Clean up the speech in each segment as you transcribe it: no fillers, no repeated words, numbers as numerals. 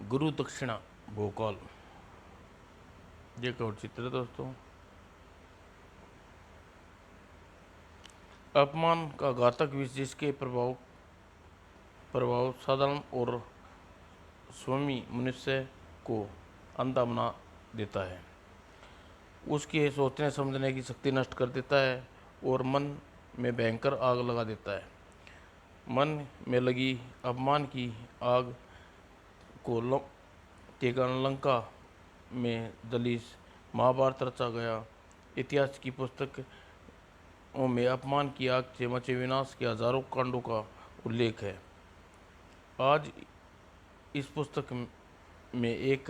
गुरु दक्षिणा भोकाल। ये कवर चित्र है दोस्तों। अपमान का घातक विष जिसके प्रभाव प्रभाव साधारण और स्वामी मनुष्य को अंधा बना देता है। उसके सोचने समझने की शक्ति नष्ट कर देता है और मन में भयंकर आग लगा देता है। मन में लगी अपमान की आग को के कारण लंका में जली महाभारत रचा गया। इतिहास की पुस्तकों में अपमान की आग से मचे विनाश के हजारों कांडों का उल्लेख है। आज इस पुस्तक में एक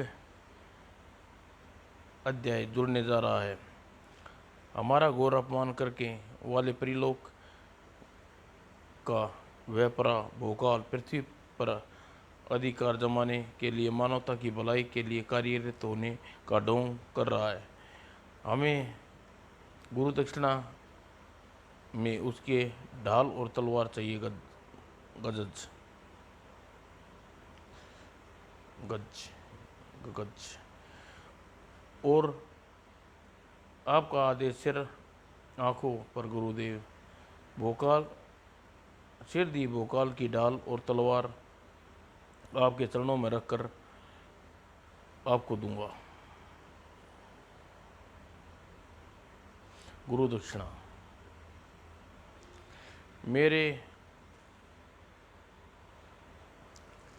अध्याय जुड़ने जा रहा है। हमारा घोर अपमान करके वाले परिलोक का व्यापारा भोकाल पृथ्वी पर अधिकार जमाने के लिए मानवता की भलाई के लिए कार्यरत होने का ढोंग कर रहा है। हमें गुरु दक्षिणा में उसके ढाल और तलवार चाहिए। गज गज गज और आपका आदेश सिर आंखों पर गुरुदेव। भोकाल सिर दी भोकाल की ढाल और तलवार आपके चरणों में रखकर आपको दूंगा। गुरु दक्षिणा।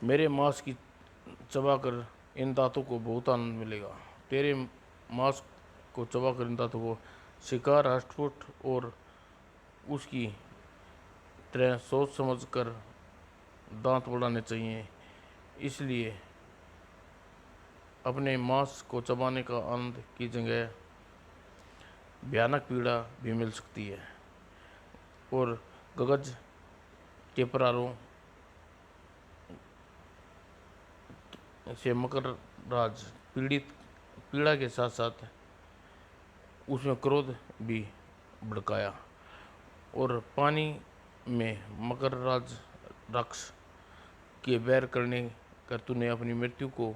मेरे मांस की चबाकर इन दांतों को बहुत आनंद मिलेगा। तेरे मांस को चबाकर इन दांतों को शिकार हष्टपुष्ट और उसकी तरह सोच समझ कर दांत बढ़ाने चाहिए। इसलिए अपने मांस को चबाने का आनंद की जगह भयानक पीड़ा भी मिल सकती है। और गगज के प्रारों से मकर राज पीड़ा के साथ साथ उसमें क्रोध भी भड़काया। और पानी में मकर राज राक्ष के बैर करने कर तूने अपनी मृत्यु को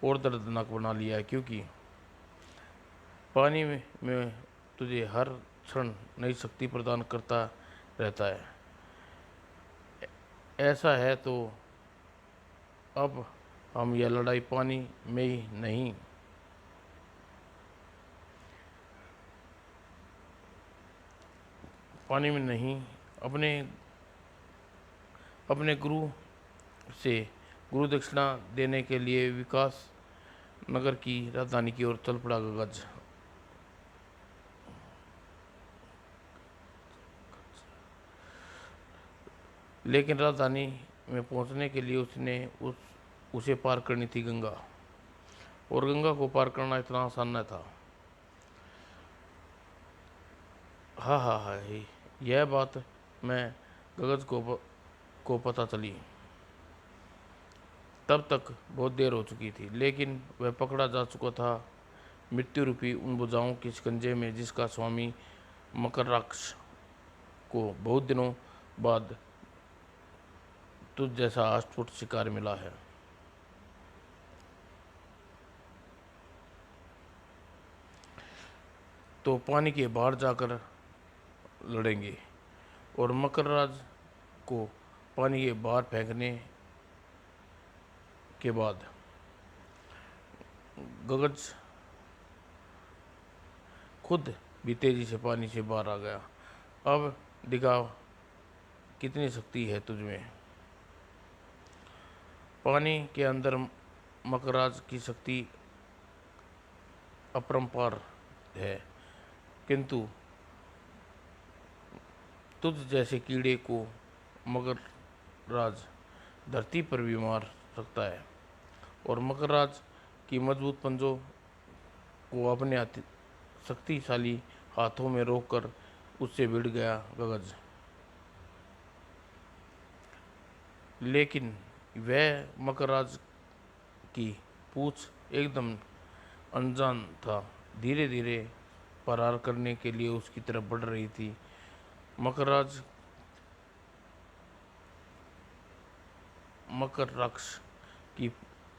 और दर्दनाक बना लिया है, क्योंकि पानी में तुझे हर क्षण नई शक्ति प्रदान करता रहता है। ऐसा है तो अब हम यह लड़ाई पानी में ही नहीं अपने गुरु से गुरु दक्षिणा देने के लिए विकास नगर की राजधानी की ओर चल पड़ा। गज लेकिन राजधानी में पहुंचने के लिए उसे पार करनी थी गंगा। और गंगा को पार करना इतना आसान न था। हाँ, यह बात मैं गगज को पता चली तब तक बहुत देर हो चुकी थी, लेकिन वह पकड़ा जा चुका था मृत्यु रूपी उन भुजाओं के शिकंजे में जिसका स्वामी मकर राक्ष को बहुत दिनों बाद तुझ जैसा अष्टपुट शिकार मिला है। तो पानी के बाहर जाकर लड़ेंगे और मकर राज को पानी के बाहर फेंकने के बाद गगज खुद भी तेजी से पानी से बाहर आ गया। अब दिखा कितनी शक्ति है तुझमें। पानी के अंदर मकरराज की शक्ति अपरंपार है, किंतु तुझ जैसे कीड़े को मकरराज धरती पर भी मार सकता है। और मकरराज की मजबूत पंजों को अपने शक्तिशाली हाथों में रोककर उससे भिड़ गया गगज। लेकिन वह मकरराज की पूंछ एकदम अनजान था, धीरे धीरे फरार करने के लिए उसकी तरफ बढ़ रही थी। मकर राक्ष की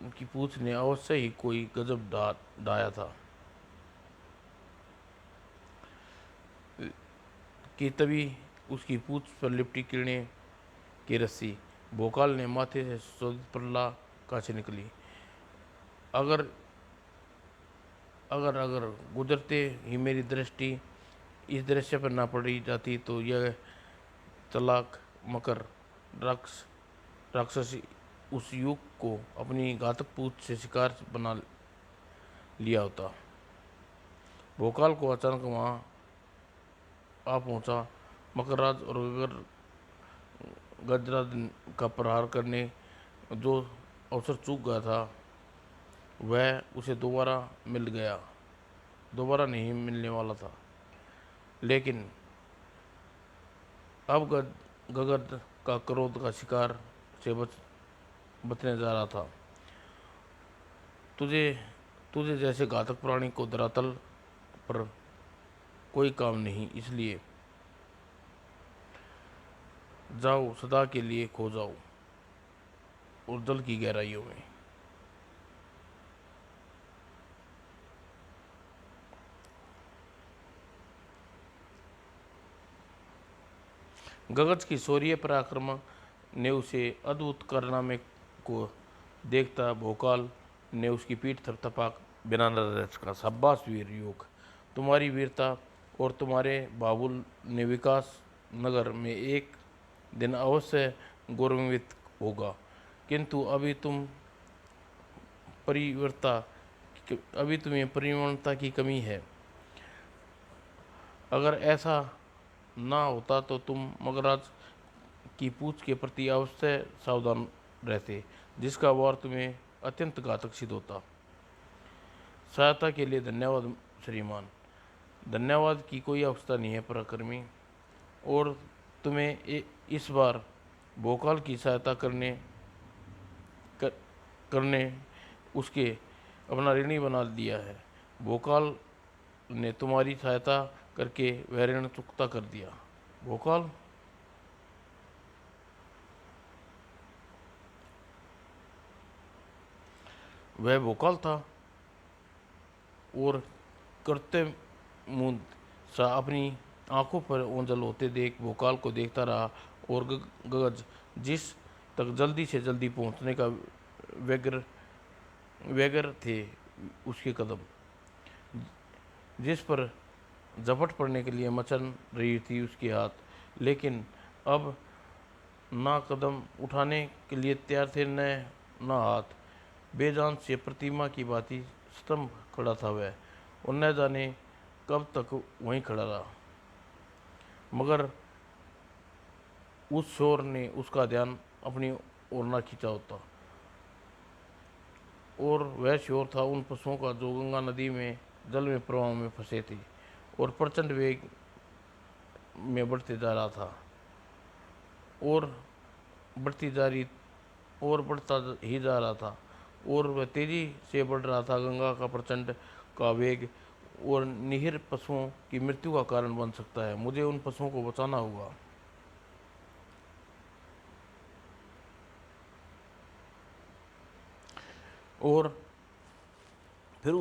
की पूछ ने अवश्य ही कोई गजब ढाया था कि तभी उसकी पूछ पर लिपटी किरणें की रस्सी भोकाल ने माथे से शोधित प्रला कांच निकली। अगर अगर अगर गुजरते ही मेरी दृष्टि इस दृश्य पर ना पड़ी जाती तो यह तलाक मकर राक्ष राक्षसी उस युग को अपनी घातक पूछ से शिकार बना लिया होता। भोकाल को अचानक वहां आ पहुंचा मकरराज और गजराज का प्रहार करने जो अवसर चूक गया था वह उसे दोबारा नहीं मिलने वाला था। लेकिन अब गगन का क्रोध का शिकार से बचने जा रहा था। तुझे तुझे जैसे घातक प्राणी को धरातल पर कोई काम नहीं, इसलिए जाओ सदा के लिए खो जाओ और जल की गहराइयों में। गगज की शौर्य पराक्रम ने उसे अद्भुत कारनामे को देखता भोकाल ने उसकी पीठ थपथपा बिना न का शाबाश वीर युग, तुम्हारी वीरता और तुम्हारे बाबुल ने विकास नगर में एक दिन अवश्य गौरवान्वित होगा। किंतु परिवर्ता अभी तुम्हें परिवर्तनता की कमी है। अगर ऐसा ना होता तो तुम मगराज की पूछ के प्रति अवश्य सावधान रहते, जिसका वार तुम्हें अत्यंत घातक सिद्ध होता। सहायता के लिए धन्यवाद श्रीमान। धन्यवाद की कोई आवश्यकता नहीं है पराक्रमी, और तुम्हें इस बार भोकाल की सहायता करने उसके अपना ऋणी बना दिया है। भोकाल ने तुम्हारी सहायता करके वह ऋण चुकता कर दिया। भोकाल वह भोकाल था और करते मुंह सा अपनी आंखों पर ओंझल होते देख भोकाल को देखता रहा। और गगज जिस तक जल्दी से जल्दी पहुंचने का व्यग्र व्यग्र थे उसके कदम, जिस पर झपट पड़ने के लिए मचल रही थी उसके हाथ, लेकिन अब ना कदम उठाने के लिए तैयार थे न हाथ। बेजान से प्रतिमा की भांति स्तंभ खड़ा था वह, और न जाने कब तक वहीं खड़ा रहा। मगर उस शोर ने उसका ध्यान अपनी ओर न खींचा होता, और वह शोर था उन पशुओं का जो गंगा नदी में जल में प्रवाह में फंसे थे और प्रचंड वेग में बढ़ते जा रहा था और बढ़ती जा रही और बढ़ता ही जा रहा था, और वह तेजी से बढ़ रहा था। गंगा का प्रचंड का वेग और निहिर पशुओं की मृत्यु का कारण बन सकता है। मुझे उन पशुओं को बचाना होगा। और फिर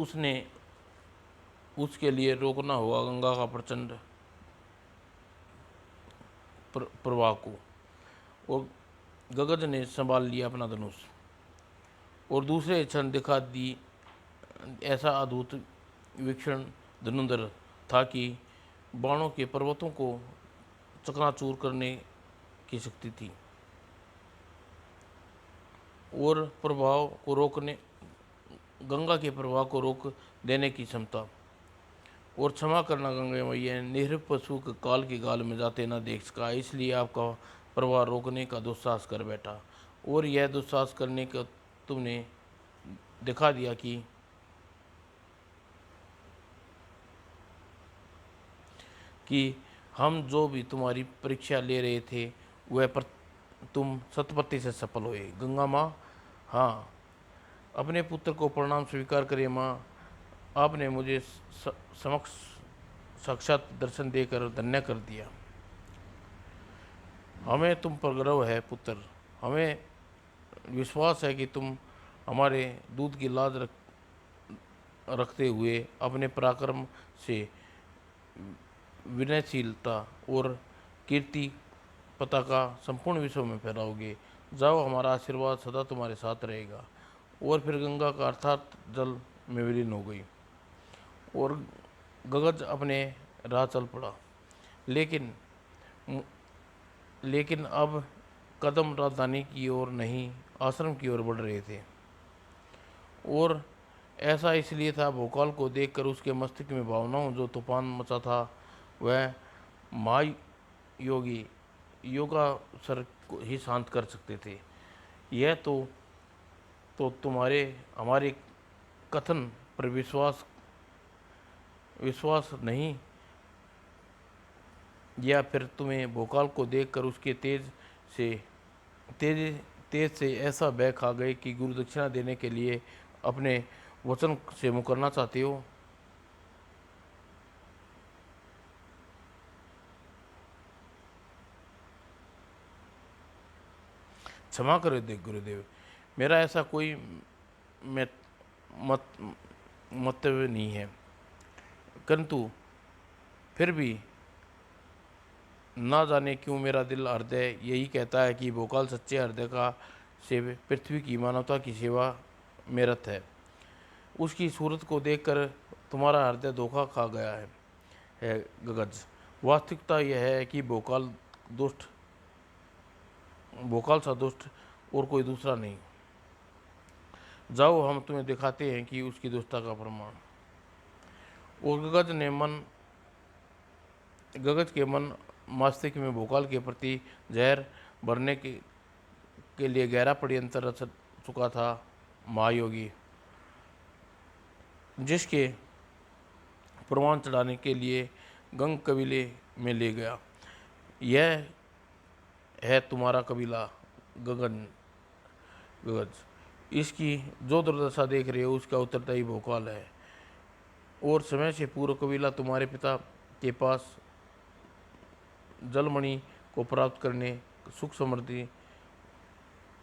उसके लिए रोकना होगा गंगा का प्रचंड प्रवाह को। और गगज ने संभाल लिया अपना धनुष और दूसरे क्षण दिखा दी ऐसा अद्भुत वीक्षण धनुंधर था कि बाणों के पर्वतों को चकनाचूर करने की शक्ति थी और प्रभाव को रोकने गंगा के प्रवाह को रोक देने की क्षमता। और क्षमा करना गंगा मैया, निहर पशु के काल के गाल में जाते न देख सका, इसलिए आपका प्रवाह रोकने का दुस्साहस कर बैठा। और यह दुस्साहस करने का तुमने दिखा दिया कि हम जो भी तुम्हारी परीक्षा ले रहे थे वह पर तुम शतपति से सफल हुए। गंगा माँ, हाँ, अपने पुत्र को प्रणाम स्वीकार करे माँ। आपने मुझे समक्ष साक्षात दर्शन देकर धन्य कर दिया। हमें तुम पर गर्व है पुत्र, हमें विश्वास है कि तुम हमारे दूध की लाज रखते हुए अपने पराक्रम से विनयशीलता और कीर्ति पताका संपूर्ण विश्व में फैलाओगे। जाओ, हमारा आशीर्वाद सदा तुम्हारे साथ रहेगा। और फिर गंगा का अर्थात जल में विलीन हो गई और गगज अपने राह चल पड़ा। लेकिन लेकिन अब कदम राजधानी की ओर नहीं, आश्रम की ओर बढ़ रहे थे। और ऐसा इसलिए था, भोकाल को देखकर उसके मस्तिष्क में भावनाओं जो तूफान मचा था वह महायोगी योगासर को ही शांत कर सकते थे। यह तो तुम्हारे हमारे कथन पर विश्वास विश्वास नहीं, या फिर तुम्हें भोकाल को देखकर उसके से तेज तेज से ऐसा बह खा गए कि गुरु दक्षिणा देने के लिए अपने वचन से मुकरना चाहते हो। क्षमा करो दे गुरुदेव, मेरा ऐसा कोई मत मत मंतव्य नहीं है, किंतु फिर भी ना जाने क्यों मेरा दिल हृदय यही कहता है कि भोकाल सच्चे हृदय का से पृथ्वी की मानवता की सेवा में रत है। उसकी सूरत को देखकर तुम्हारा हृदय धोखा खा गया है गगज। वास्तविकता यह है कि भोकाल सा दुष्ट और कोई दूसरा नहीं। जाओ, हम तुम्हें दिखाते हैं कि उसकी दुष्टता का प्रमाण। और गगज के मन मस्तिष्क में भोकाल के प्रति जहर भरने के लिए गहरा षड्यंत्र रच चुका था। महायोगी जिसके प्रमाण चढ़ाने के लिए गंग कबीले में ले गया। यह है तुम्हारा कबीला गगज। इसकी जो दुर्दशा देख रहे हो उसका उत्तरदायी भोकाल है। और समय से पूर्व कबीला तुम्हारे पिता के पास जलमणि को प्राप्त करने सुख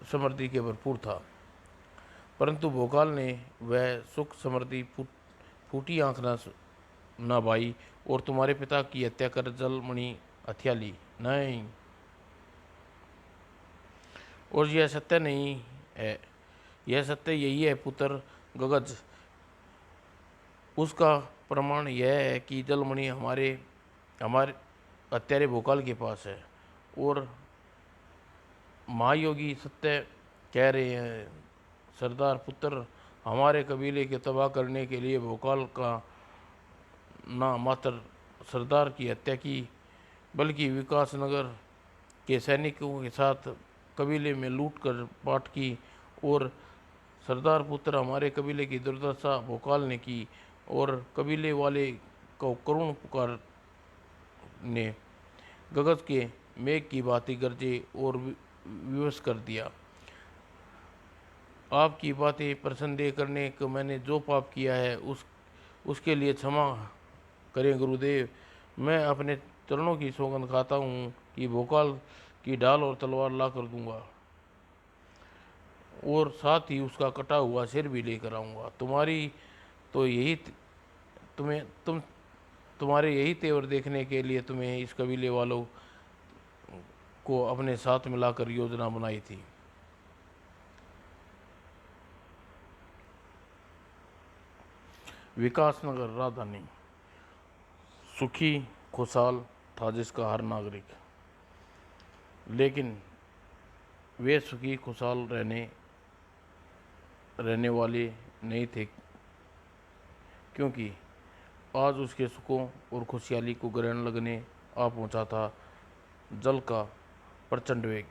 समृद्धि के भरपूर था, परंतु भोकाल ने वह सुख समृद्धि फूटी आंख न भाई और तुम्हारे पिता की हत्या कर जलमणि हथिया ली। नहीं, और यह सत्य नहीं है, यह सत्य यही है पुत्र गगज। उसका प्रमाण यह है कि जलमणि हमारे हमारे हत्यारे भोकाल के पास है। और महायोगी सत्य कह रहे हैं सरदार पुत्र, हमारे कबीले के तबाह करने के लिए भोकाल का ना मात्र सरदार की हत्या की, बल्कि विकासनगर के सैनिकों के साथ कबीले में लूट कर पाट की। और सरदार पुत्र, हमारे कबीले की दुर्दशा भोकाल ने की और कबीले वाले को करुण पुकार ने गगज के मेघ की भांति गरजे और विवश कर दिया। आपकी बातें पर संदेह करने को मैंने जो पाप किया है उसके लिए क्षमा करें गुरुदेव। मैं अपने चरणों की सौगंध खाता हूँ कि भोकाल की ढाल और तलवार ला कर दूंगा और साथ ही उसका कटा हुआ सिर भी लेकर आऊँगा। तुम्हारी तो यही तुम्हें तुम तुम्हारे यही तेवर देखने के लिए तुम्हें इस कबीले वालों को अपने साथ मिलाकर योजना बनाई थी। विकासनगर राजधानी सुखी खुशहाल था जिसका हर नागरिक, लेकिन वे सुखी खुशहाल रहने वाले नहीं थे, क्योंकि आज उसके सुखों और खुशहाली को ग्रहण लगने आ पहुंचा था जल का प्रचंड वेग।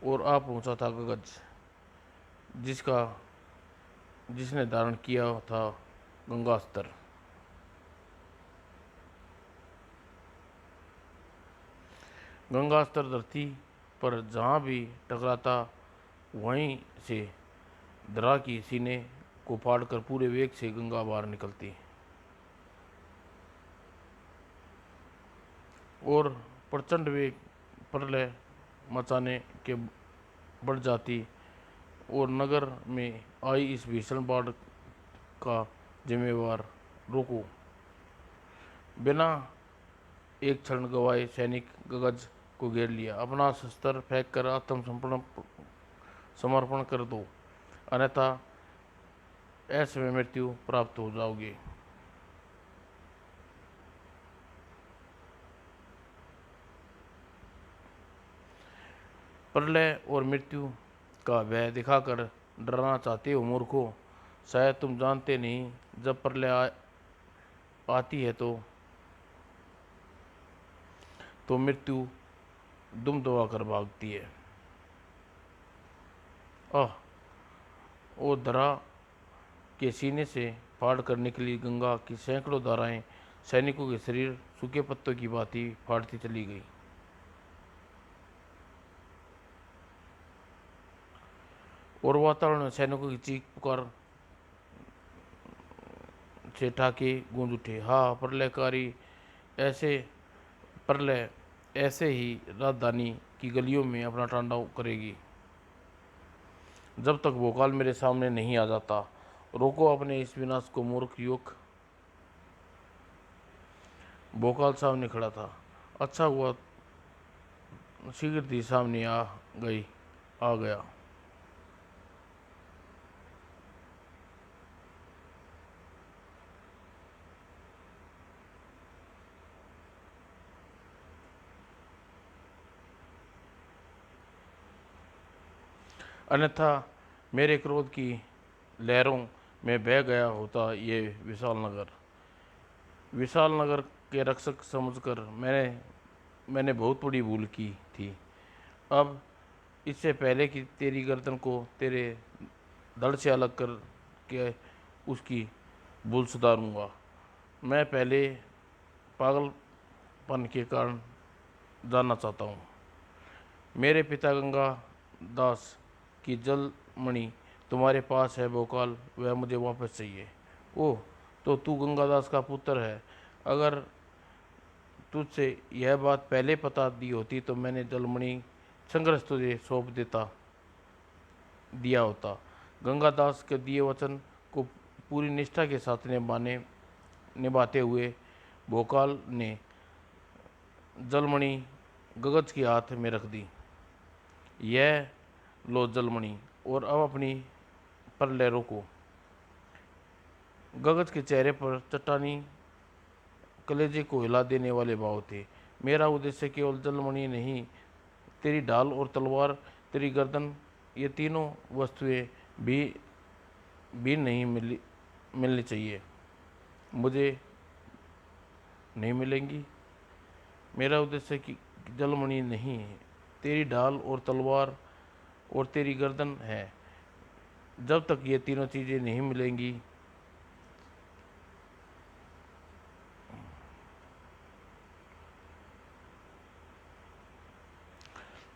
और आ पहुंचा था गगज, जिसने धारण किया था गंगास्त्र। गंगास्त्र धरती पर जहाँ भी टकराता वहीं से धरा की सीने को फाड़कर पूरे वेग से गंगा बाहर निकलती और प्रचंड वेग प्रलय मचाने के बढ़ जाती और नगर में आई इस भीषण बाढ़ का जिम्मेवार रोको। बिना एक क्षण गवाए सैनिक गगज को घेर लिया। अपना शस्त्र फेंक कर समर्पण कर दो, अन्यथा ऐसे में मृत्यु प्राप्त हो जाओगे। प्रलय और मृत्यु का भय दिखाकर डराना चाहते हो मूर्खों। शायद तुम जानते नहीं, जब प्रलय आती है तो मृत्यु दुम दबा कर भागती है। आह, ओ धरा के सीने से फाड़ कर निकली गंगा की सैकड़ों धाराएं सैनिकों के शरीर सूखे पत्तों की भांति फाड़ती चली गई। और वातावरण में सैनिकों की चीख पुकार से ठाके गूंज उठे। हाँ, ऐसे प्रलय ऐसे ही राजधानी की गलियों में अपना तांडव करेगी, जब तक भोकाल मेरे सामने नहीं आ जाता। रोको अपने इस विनाश को मूर्ख युवक। भोकाल सामने खड़ा था। अच्छा हुआ शीघ्र ही सामने आ गया। अन्यथा मेरे क्रोध की लहरों में बह गया होता ये विशाल नगर के रक्षक समझकर मैंने बहुत बड़ी भूल की थी। अब इससे पहले कि तेरी गर्दन को तेरे धड़ से अलग कर के उसकी भूल सुधारूंगा, मैं पहले पागलपन के कारण जानना चाहता हूँ। मेरे पिता गंगा दास की जलमणि तुम्हारे पास है भोकाल, वह मुझे वापस चाहिए। ओह, तो तू गंगादास का पुत्र है। अगर तुझसे यह बात पहले पता दी होती तो मैंने जलमणि संघर्ष तुझे सौंप दिया होता। गंगादास के दिए वचन को पूरी निष्ठा के साथ निभाते हुए भोकाल ने जलमणि गगज के हाथ में रख दी। यह लो जलमणि, और अब अपनी प्रलय रोको। गगज के चेहरे पर चट्टानी कलेजे को हिला देने वाले भाव थे। मेरा उद्देश्य केवल जलमणि नहीं, तेरी ढाल और तलवार, तेरी गर्दन, ये तीनों वस्तुएं भी नहीं मिलनी चाहिए। मुझे नहीं मिलेंगी। मेरा उद्देश्य कि जलमणि नहीं, तेरी ढाल और तलवार और तेरी गर्दन है। जब तक ये तीनों चीज़ें नहीं मिलेंगी,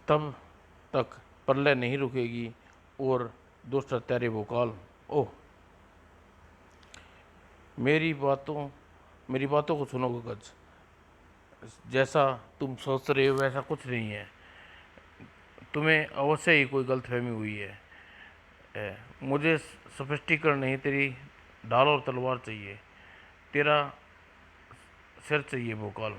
तब तक प्रलय नहीं रुकेगी। और दुष्ट हत्यारे भोकाल, ओह, मेरी बातों को सुनो गगज। जैसा तुम सोच रहे हो वैसा कुछ नहीं है। तुम्हें अवश्य ही कोई गलतफहमी हुई है। मुझे स्पष्टीकरण नहीं, तेरी ढाल और तलवार चाहिए, तेरा सिर चाहिए भोकाल।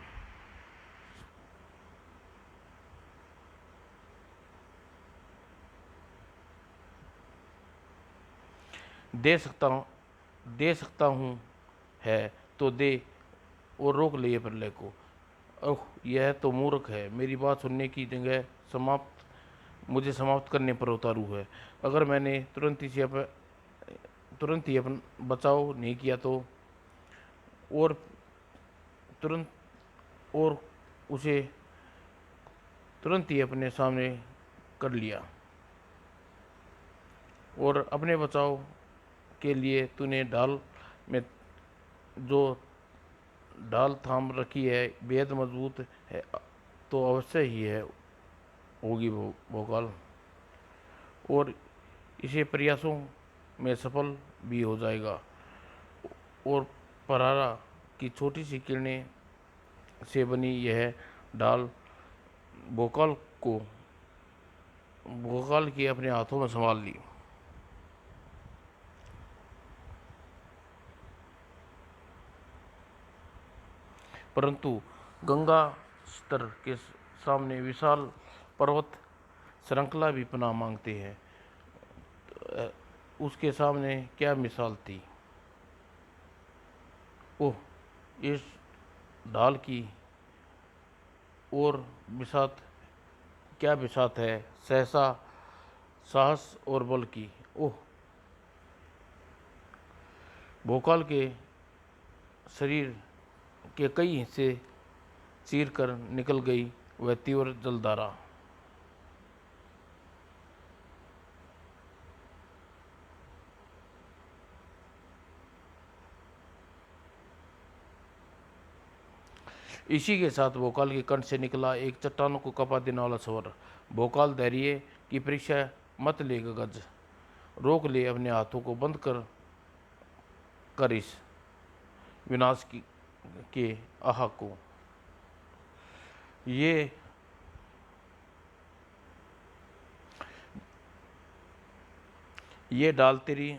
दे सकता हूँ है तो दे, और रोक लिए प्रलय को। ओह, यह तो मूर्ख है। मेरी बात सुनने की जगह मुझे समाप्त करने पर उतारू है। अगर मैंने तुरंत ही अपना बचाव नहीं किया तो, और तुरंत और उसे तुरंत ही अपने सामने कर लिया, और अपने बचाव के लिए तूने में जो ढाल थाम रखी है बेहद मजबूत है, तो अवश्य ही है होगी भोकाल, और इसे प्रयासों में सफल भी हो जाएगा। और परारा की छोटी सी किरणें से बनी यह ढाल भोकाल की अपने हाथों में संभाल ली। परंतु गंगा स्तर के सामने विशाल पर्वत श्रृंखला भी पनाह मांगते हैं। उसके सामने क्या मिसाल थी। ओह, इस ढाल की और बिसात, क्या बिसात है सहसा साहस और बल की। ओह, भोकाल के शरीर के कई हिस्से चीर कर निकल गई वह तीव्र जलधारा। इसी के साथ भोकाल के कंठ से निकला एक चट्टानों को कपा देने वाला स्वर। भोकाल, धैर्य की परीक्षा मत ले गज, रोक ले अपने हाथों को बंद कर इस विनाश के आह को। ये डाल तेरी,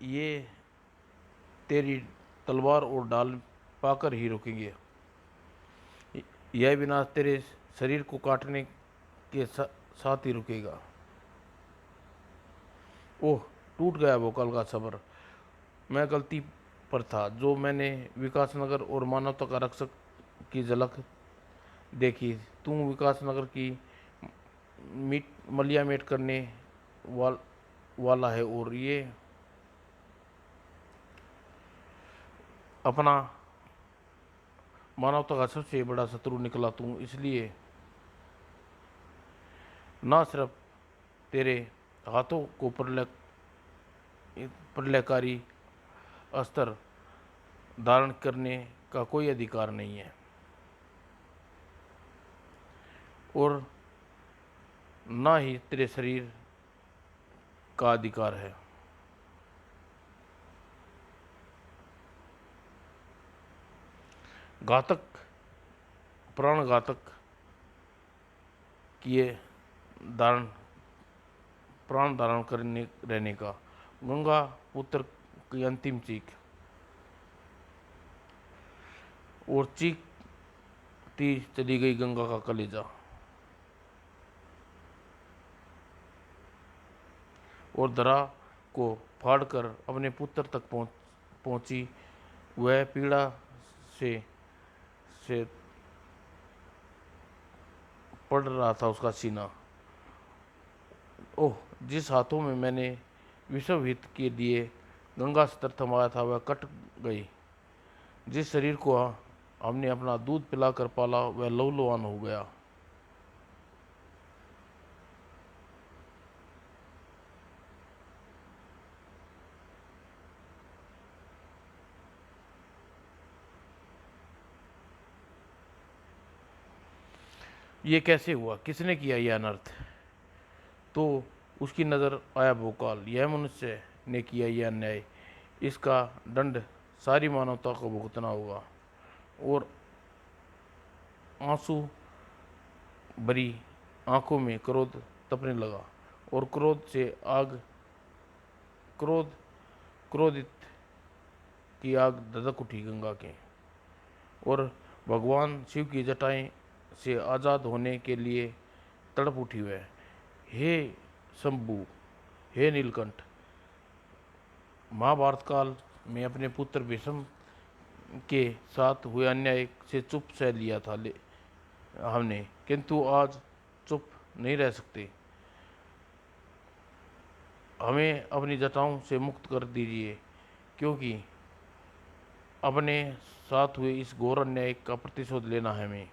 ये तेरी तलवार और डाल पाकर ही रुकेंगे। यह विनाश तेरे शरीर को काटने के साथ ही रुकेगा। ओह, टूट गया भोकाल का सब्र। मैं गलती पर था जो मैंने विकासनगर और मानवता का रक्षक की झलक देखी। तू विकासनगर की मलिया मेट करने वाला है और ये अपना मानवता का सबसे बड़ा शत्रु निकला तू। इसलिए ना सिर्फ तेरे हाथों को प्रलयकारी अस्त्र धारण करने का कोई अधिकार नहीं है और ना ही तेरे शरीर का अधिकार है। घातक, प्राणघातक किए प्राण धारण करने रहने का। गंगा पुत्र की अंतिम चीख, और चीखती चली गई गंगा का कलेजा। और धरा को फाड़कर अपने पुत्र तक पहुंची। वह पीड़ा से पड़ रहा था उसका सीना। ओह, जिस हाथों में मैंने विश्व हित के लिए गंगा स्तर थमाया था वह कट गई। जिस शरीर को हमने अपना दूध पिलाकर पाला वह लहूलुहान हो गया। ये कैसे हुआ, किसने किया यह अनर्थ। तो उसकी नज़र आया भोकाल, यह मनुष्य ने किया यह अन्याय, इसका दंड सारी मानवता को भुगतना होगा। और आंसू भरी आंखों में क्रोध तपने लगा और क्रोधित की आग धधक उठी गंगा के। और भगवान शिव की जटाएं से आज़ाद होने के लिए तड़प उठी वह। हे शंभु, हे नीलकंठ, महाभारत काल में अपने पुत्र भीष्म के साथ हुए अन्याय से चुप सह लिया था हमने, किंतु आज चुप नहीं रह सकते। हमें अपनी जटाओं से मुक्त कर दीजिए, क्योंकि अपने साथ हुए इस घोर अन्याय का प्रतिशोध लेना है हमें।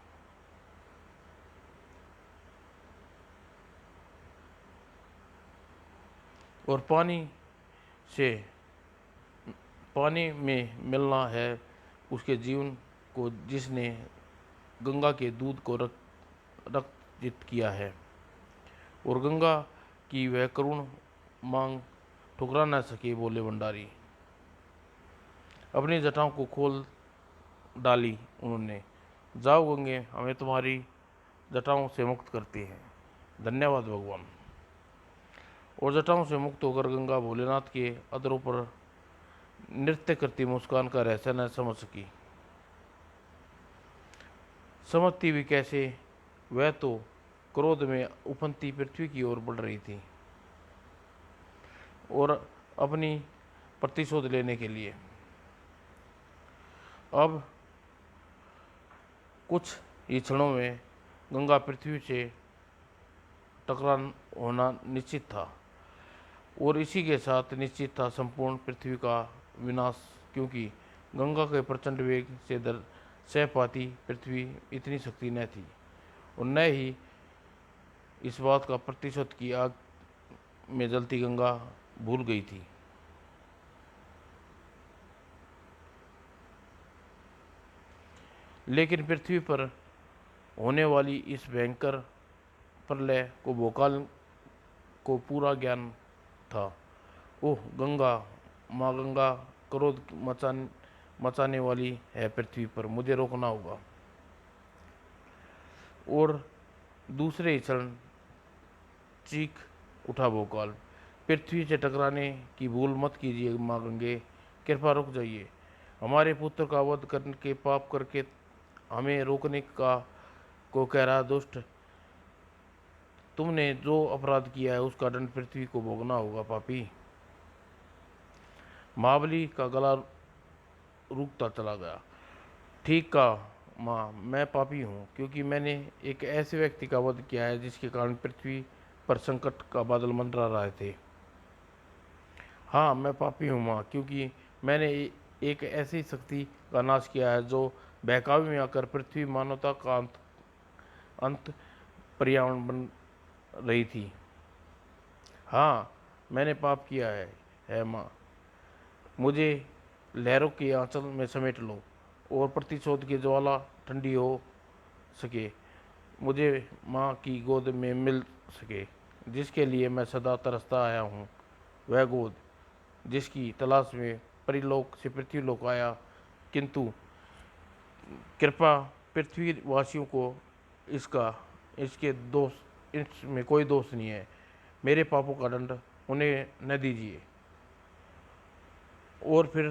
और पानी में मिलना है उसके जीवन को जिसने गंगा के दूध को रक्तजित किया है। और गंगा की वह करुण मांग ठुकरा न सके बोले भंडारी। अपनी जटाओं को खोल डाली उन्होंने। जाओ गंगे, हमें तुम्हारी जटाओं से मुक्त करती हैं। धन्यवाद भगवान। और जटाओं से मुक्त होकर गंगा भोलेनाथ के अधरों पर नृत्य करती मुस्कान का रहस्य न समझ सकी। समझती भी कैसे, वह तो क्रोध में उफनती पृथ्वी की ओर बढ़ रही थी और अपनी प्रतिशोध लेने के लिए। अब कुछ ही क्षणों में गंगा पृथ्वी से टकरान होना निश्चित था और इसी के साथ निश्चित था संपूर्ण पृथ्वी का विनाश, क्योंकि गंगा के प्रचंड वेग से सह पाती पृथ्वी इतनी शक्ति न थी और न ही इस बात का प्रतिशोध की आग में जलती गंगा भूल गई थी। लेकिन पृथ्वी पर होने वाली इस भयंकर प्रलय को भोकाल को पूरा ज्ञान था। ओह गंगा, माँ गंगा क्रोध मचाने वाली है पृथ्वी पर, मुझे रोकना होगा। और दूसरे ही क्षण चीख उठा भोकाल, पृथ्वी से टकराने की भूल मत कीजिए माँ गंगे, कृपा रुक जाइए। हमारे पुत्र का वध करके पाप करके हमें रोकने का को कह रहा दुष्ट, तुमने जो अपराध किया है उसका दंड पृथ्वी को भोगना होगा पापी। महाबली का गला रुकता चला गया। ठीक कहा माँ, मैं पापी हूँ क्योंकि मैंने एक ऐसे व्यक्ति का वध किया है जिसके कारण पृथ्वी पर संकट का बादल मंडरा रहे थे। हाँ मैं पापी हूँ माँ, क्योंकि मैंने एक ऐसी शक्ति का नाश किया है जो बहकावे में आकर पृथ्वी मानवता का अंत पर्यावरण बन रही थी। हाँ मैंने पाप किया है माँ, मुझे लहरों के आंचल में समेट लो और प्रतिशोध की ज्वाला ठंडी हो सके, मुझे माँ की गोद में मिल सके, जिसके लिए मैं सदा तरसता आया हूँ। वह गोद जिसकी तलाश में परिलोक से पृथ्वीलोक आया, किंतु कृपा पृथ्वीवासियों को इसका इसके दोष इसमें कोई दोष नहीं है। मेरे पापों का दंड उन्हें न दीजिए। और फिर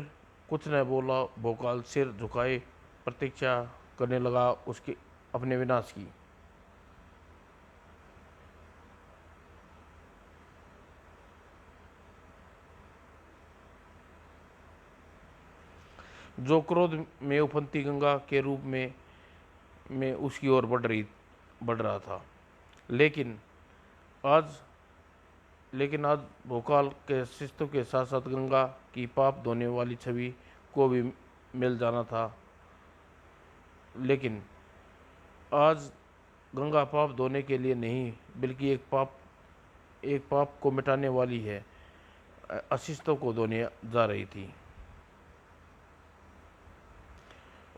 कुछ न बोला भोकाल सिर झुकाए प्रतीक्षा करने लगा उसके अपने विनाश की। जो क्रोध में उफनती गंगा के रूप में उसकी ओर बढ़ रहा था। आज लेकिन आज भोकाल के शिस्तों के साथ साथ गंगा की पाप धोने वाली छवि को भी मिल जाना था। लेकिन आज गंगा पाप धोने के लिए नहीं, बल्कि एक पाप को मिटाने वाली है, अशिष्टों को धोने जा रही थी।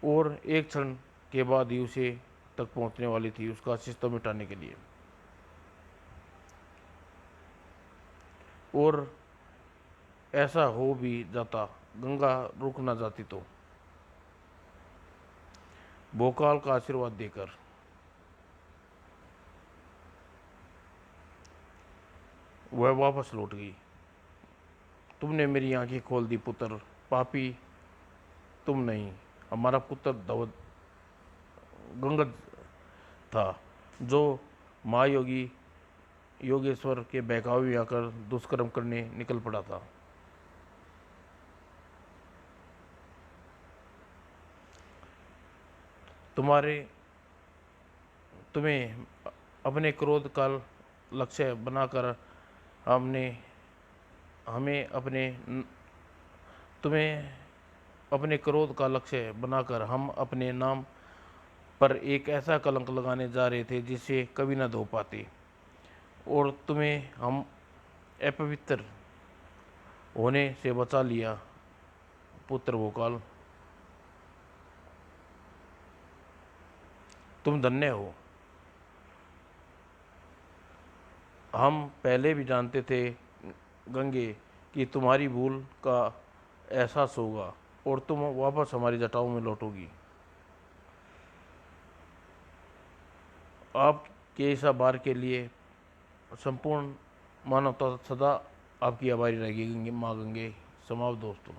और एक क्षण के बाद ही उसे तक पहुंचने वाली थी उसका अशिष्ट मिटाने के लिए। और ऐसा हो भी जाता, गंगा रुक ना जाती तो भोकाल का आशीर्वाद देकर वह वापस लौट गई। तुमने मेरी आंखें खोल दी पुत्र, पापी तुम नहीं, हमारा पुत्र गंगद था जो महायोगी योगेश्वर के बहकावे में आकर दुष्कर्म करने निकल पड़ा था। तुम्हें अपने क्रोध का लक्ष्य बनाकर हमने हमें अपने तुम्हें अपने क्रोध का लक्ष्य बनाकर हम अपने नाम पर एक ऐसा कलंक लगाने जा रहे थे जिसे कभी न धो पाते, और तुम्हें हम अपवित्र होने से बचा लिया पुत्र भोकाल। तुम धन्य हो। हम पहले भी जानते थे गंगे कि तुम्हारी भूल का एहसास होगा और तुम वापस हमारी जटाओं में लौटोगी। आपके इस आभार के लिए संपूर्ण मानवता सदा आपकी आभारी रहेगी गंगे, माँ गंगे। समाप्त दोस्तों।